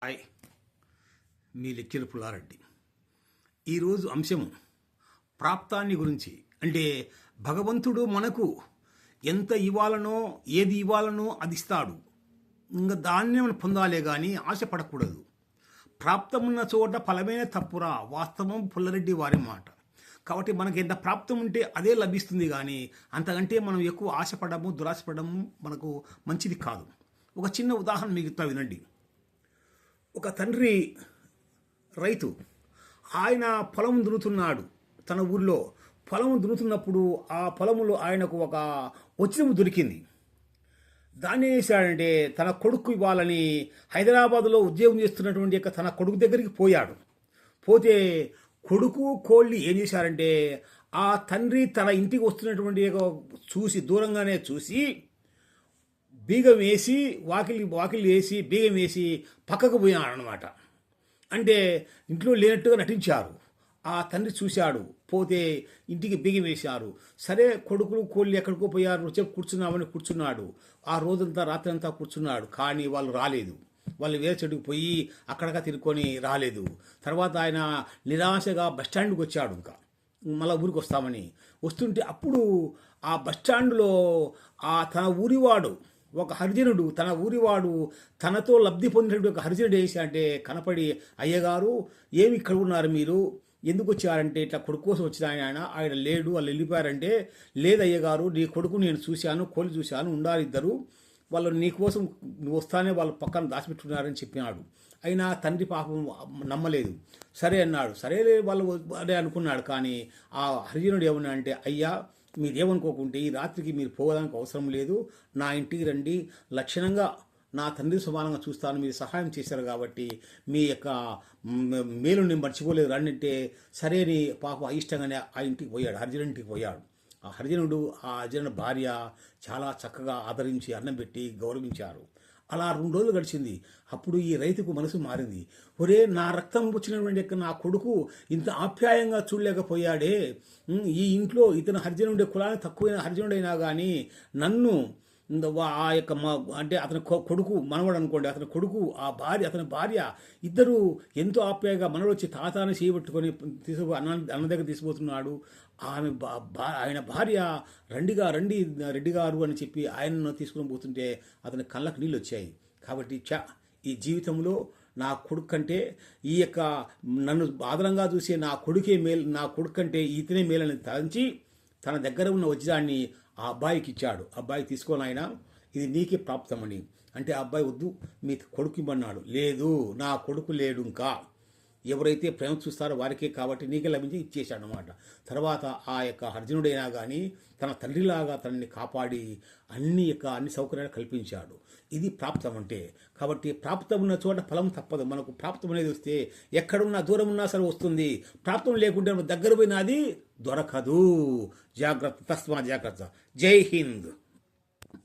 Hi, మీ lecture Pulla Reddy. ఈరోజు అంశము ప్రాప్తాన్ని గురించి. అంటే భగవంతుడు మనకు ఎంత ఇవ్వాలనో, ఏది ఇవ్వాలనో అది ఇస్తాడు. ఇంకా దాన్నే మనం పొందాలే కానీ ఆశపడకూడదు. ప్రాప్తమున్న చోట ఫలమైన తప్పురా, వాస్తవం పుల్లారెడ్డి వారి మాట. కాబట్టి మనకి ఎంత ప్రాప్తం ఉంటే అదే లభిస్తుంది, కానీ అంతకంటే మనం ఎక్కువ ఆశపడము, దురాశపడము మనకు మంచిది కాదు. ఒక చిన్న ఉదాహరణ మీకు ఇస్తా, వినండి. ఒక తండ్రి రైతు, ఆయన పొలం దున్నుతున్నాడు. తన ఊరిలో పొలం దున్నుతున్నప్పుడు ఆ పొలములో ఆయనకు ఒక వజ్రము దొరికింది. దాన్ని ఏం చేశాడంటే, తన కొడుకు ఇవ్వాలని హైదరాబాదులో ఉద్యోగం చేస్తున్నటువంటి తన కొడుకు దగ్గరికి పోయాడు. పోతే కొడుకు కోళ్ళి ఏం చేశారంటే, ఆ తండ్రి తన ఇంటికి వస్తున్నటువంటి చూసి, దూరంగానే చూసి బీగం వేసి, వాకిలి వేసి బీగం వేసి పక్కకు పోయినాడు అనమాట. అంటే ఇంట్లో లేనట్టుగా నటించారు. ఆ తండ్రి చూశాడు. పోతే ఇంటికి బీగం వేశారు. సరే, కొడుకులు కోళ్ళు ఎక్కడికో పోయారు, చెప్పి కూర్చున్నామని కూర్చున్నాడు. ఆ రోజంతా రాత్రి అంతా కూర్చున్నాడు. కానీ వాళ్ళు రాలేదు. వాళ్ళు వేరే చెట్టుకు పోయి అక్కడగా తిరుక్కొని రాలేదు. తర్వాత ఆయన నిరాశగా బస్టాండ్కి వచ్చాడు. ఇంకా మళ్ళీ ఊరికి వస్తామని వస్తుంటే, అప్పుడు ఆ బస్టాండ్లో తన ఊరివాడు ఒక హరిజనుడు, తన ఊరివాడు తనతో లబ్ధి పొందినటువంటి ఒక హరిజనుడు అంటే కనపడి, అయ్యగారు ఏమి ఇక్కడ ఉన్నారు, మీరు ఎందుకు వచ్చారంటే, ఇట్లా కొడుకు కోసం వచ్చిన ఆయన లేడు, వాళ్ళు వెళ్ళిపోయారంటే, లేదయ్యగారు, నీ కొడుకు నేను చూశాను, కోళ్ళు చూశాను, ఉండాలి ఇద్దరు, వాళ్ళు నీకోసం నువ్వు వస్తానే వాళ్ళు పక్కన దాచిపెట్టుకున్నారని చెప్పినాడు. అయినా తండ్రి పాపం నమ్మలేదు. సరే అన్నాడు. సరే వాళ్ళు అదే అనుకున్నాడు. కానీ ఆ హరిజనుడు ఏమన్నా అంటే, అయ్యా మీరేమనుకోకుంటే ఈ రాత్రికి మీరు పోవడానికి అవసరం లేదు, నా ఇంటికి రండి, లక్షణంగా నా తండ్రి సమానంగా చూస్తాను, మీరు సహాయం చేశారు కాబట్టి మీ యొక్క మేలు నేను మర్చిపోలేదు, రండి అంటే, సరే అని పాప అయిష్టంగానే ఆ ఇంటికి పోయాడు, హరిజనుడి ఇంటికి పోయాడు. ఆ హరిజనుడు, ఆ హరిజనుడి భార్య చాలా చక్కగా ఆదరించి అన్నం పెట్టి గౌరవించారు. అలా 2 రోజులు గడిచింది. అప్పుడు ఈ రైతుకు మనసు మారింది. ఒరే, నా రక్తం వచ్చినటువంటి నా కొడుకు ఇంత ఆప్యాయంగా చూడలేకపోయాడే, ఈ ఇంట్లో ఇతను హరిజనుడే, కులానికి తక్కువైన హరిజనుడైనా కానీ నన్ను ఆ యొక్క అంటే అతని కొడుకు మనవడు అనుకోండి, అతని కొడుకు అతని భార్య ఇద్దరు ఎంతో ఆప్యాయంగా మనవడు వచ్చి తాతాన్ని చేయబెట్టుకొని అన్న దగ్గర తీసుకుపోతున్నాడు. ఆయన భార్య రండి రెడ్డి గారు అని చెప్పి ఆయనను తీసుకుని పోతుంటే అతని కళ్ళకు నీళ్ళు వచ్చాయి. కాబట్టి ఈ జీవితంలో నా కొడుకు కంటే ఈ యొక్క నన్ను ఆదరంగా చూసే నా కొడుకే మేలు, నా కొడుకు కంటే ఇతనే మేలని తలంచి తన దగ్గర ఉన్న వజ్రాన్ని ఆ అబ్బాయికి ఇచ్చాడు. అబ్బాయి తీసుకోని ఆయన, ఇది నీకే ప్రాప్తమని. అంటే ఆ అబ్బాయి వద్దు, మీ కొడుకు ఇమ్మన్నాడు. లేదు, నా కొడుకు లేడు, ఇంకా ఎవరైతే ప్రేమ చూస్తారో వారికే కాబట్టి నీకే లభించి ఇచ్చేశాడు అనమాట. తర్వాత ఆ యొక్క అర్జునుడైనా కానీ తన తండ్రిలాగా తనని కాపాడి అన్ని సౌకర్యాలు కల్పించాడు. ఇది ప్రాప్తం అంటే. కాబట్టి ప్రాప్తం ఉన్న చోట ఫలం తప్పదు. మనకు ప్రాప్తం అనేది వస్తే ఎక్కడున్నా, దూరం ఉన్నా సరే వస్తుంది. ప్రాప్తం లేకుంటే దగ్గర పోయినా అది దొరకదు. జాగ్రత్త, తస్మా జాగ్రత్త. జై హింద్.